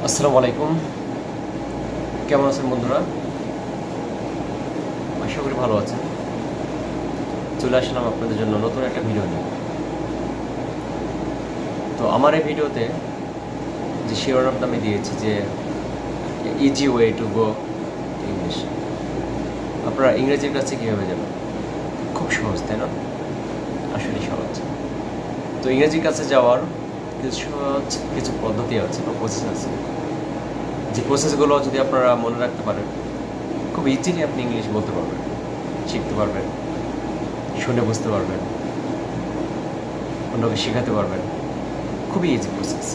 আসসালামু আলাইকুম। কেমন আছেন বন্ধুরা? আশা করি ভালো আছেন। চলে আসলাম আপনাদের জন্য নতুন একটা ভিডিও নিয়ে। তো আমার এই ভিডিওতে যে শিরোনামটা আমি দিয়েছি যে easy way to go English, আপনারা ইংরেজির কাছে কীভাবে যাবেন? খুব সহজ, তাই না? আসলে সহজ। তো ইংরেজির কাছে যাওয়ার কিছু পদ্ধতি আছে বা প্রসেস আছে, যে প্রসেসগুলো যদি আপনারা মনে রাখতে পারেন, খুব ইজিলি আপনি ইংলিশ বলতে পারবেন, শিখতে পারবেন, শুনে বুঝতে পারবেন, অন্যকে শেখাতে পারবেন। খুবই ইজি প্রসেস।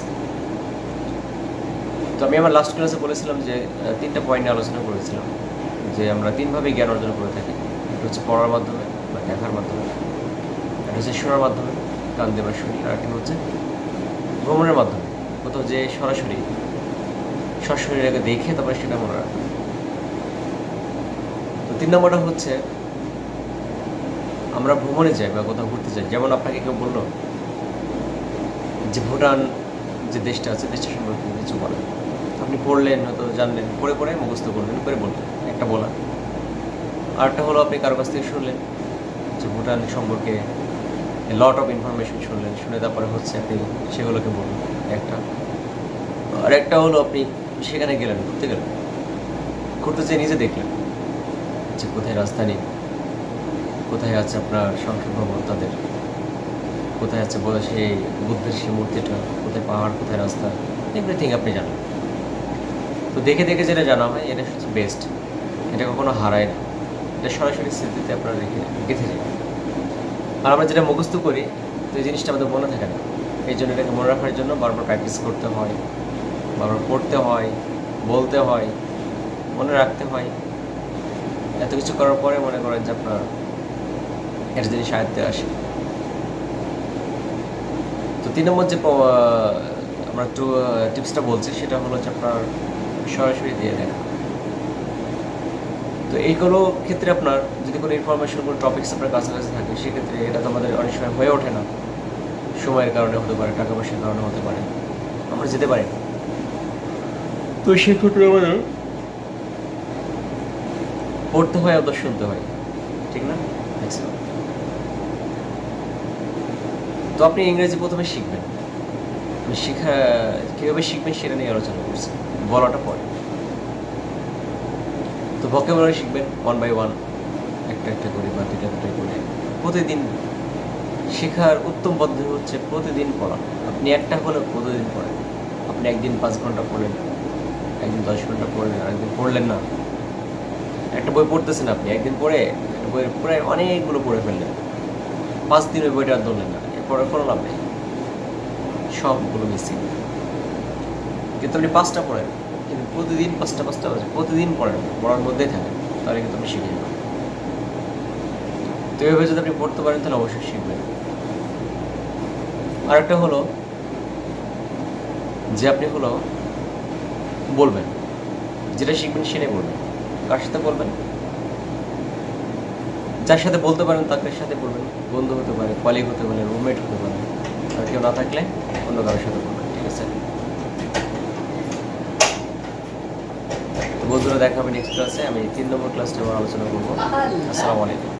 তো আমি আমার লাস্ট ক্লাসে বলেছিলাম যে 3টা পয়েন্ট নিয়ে আলোচনা করেছিলাম, যে আমরা 3ভাবেই জ্ঞান অর্জন করে থাকি। একটা হচ্ছে পড়ার মাধ্যমে বা দেখার মাধ্যমে, একটা হচ্ছে শোনার মাধ্যমে, কান দিয়ে আমরা শুনি, আর একটা হচ্ছে ভ্রমণের মাধ্যমে, কোথাও যে সরাসরি সশরীরে দেখে তারপরে সেটা মনে রাখা। তো 3 নম্বরটা হচ্ছে আমরা ভ্রমণে যাই বা কোথাও ঘুরতে যাই। যেমন আপনাকে কেউ বললো যে ভুটান যে দেশটা আছে, দেশটা সম্পর্কে কিছু বলেন, আপনি পড়লেন, হয়তো জানলেন, পড়ে পড়ে মুখস্থ করলেন, করে বললেন, একটা বলা। আরেকটা হলো আপনি কারো কাছ থেকে শুনলেন যে ভুটান সম্পর্কে লট অফ ইনফরমেশন শুনলেন, শুনে তারপরে হচ্ছে আপনি সেগুলোকে বললেন একটা। আর একটা হলো আপনি সেখানে গেলেন, ঘুরতে গেলেন, ঘুরতে যেয়ে নিজে দেখলেন যে কোথায় রাজধানী, কোথায় আছে আপনার সংসদ ভবন তাদের, কোথায় আছে বলে সেই বুদ্ধের সেই মূর্তিটা, কোথায় পাহাড়, কোথায় রাস্তা, এভরিথিং আপনি জানেন। তো দেখে দেখে যেটা জানা হয় এটা হচ্ছে বেস্ট। এটা কখনো হারায় না, এটা সরাসরি স্মৃতিতে আপনারা গেঁথে যায়। আর আমরা যেটা মুখস্থ করি, তো এই জিনিসটা আমাদের মনে থাকে না। এই জন্য এটাকে মনে রাখার জন্য বারবার প্র্যাকটিস করতে হয়, বারবার পড়তে হয়, বলতে হয়, মনে রাখতে হয়। এত কিছু করার পরে মনে করেন যে আপনার একটা জিনিস আয়ত্তে আসে। তো 3 নম্বর যে আমরা একটু টিপসটা বলছি, সেটা হলো যে আপনার সরাসরি দিয়ে দেখা। তো এইগুলো ক্ষেত্রে আপনার যদি কোনো ইনফরমেশন, কোনো টপিক্স আপনার কাছাকাছি থাকে, সেক্ষেত্রে এটা তো আমাদের অনেক সময় হয়ে ওঠে না। সময়ের কারণে হতে পারে, টাকা পয়সার কারণে হতে পারে, আমরা যেতে পারি না। তো সেক্ষেত্রে আমাদের পড়তে হয়, অথবা শুনতে হয়, ঠিক না? ম্যাক্সিমাম। তো আপনি ইংরেজি প্রথমে শিখবেন, কীভাবে শিখবেন সেটা নিয়ে আলোচনা করছি, বলাটা পরে। তো ভোকাবুলারি শিখবেন 1 by 1, একটা একটা করে বা দুটা করে প্রতিদিন। শেখার উত্তম পদ্ধতি হচ্ছে প্রতিদিন পড়া। আপনি একটা হলেও প্রতিদিন পড়েন। আপনি একদিন 5 ঘন্টা পড়লেন, একদিন 10 ঘন্টা পড়লেন, আর একদিন পড়লেন না। একটা বই পড়তেছেন আপনি, একদিন পড়ে একটা বইয়ের প্রায় অনেকগুলো পড়ে ফেললেন, 5 দিন ওই বইটা আর ধরলেন না, এরপরে কোনো লাভ নেই, সবগুলো মিসিং। কিন্তু আপনি 5টা পড়েন, কিন্তু প্রতিদিন 5টা প্রতিদিন পড়েন, পড়ার মধ্যেই থাকেন, তাহলে কিন্তু আপনি শিখে যাবেন। তো এইভাবে যদি আপনি পড়তে পারেন তাহলে অবশ্যই শিখবেন। আরেকটা হলো যে আপনি হলো বলবেন, যেটা শিখবেন সেটাই বলবেন। কার সাথে বলবেন? যার সাথে বলতে পারেন তাদের সাথে বলবেন। বন্ধু হতে পারে, কলিগ হতে পারে, রুমমেট হতে পারে, আর কেউ না থাকলে অন্য কারোর সাথে বলবেন, ঠিক আছে? তো বন্ধুরা, দেখা হবে নেক্সট ক্লাসে। আমি 3 নম্বর ক্লাসটা আবার আলোচনা করবো। আসসালামু আলাইকুম।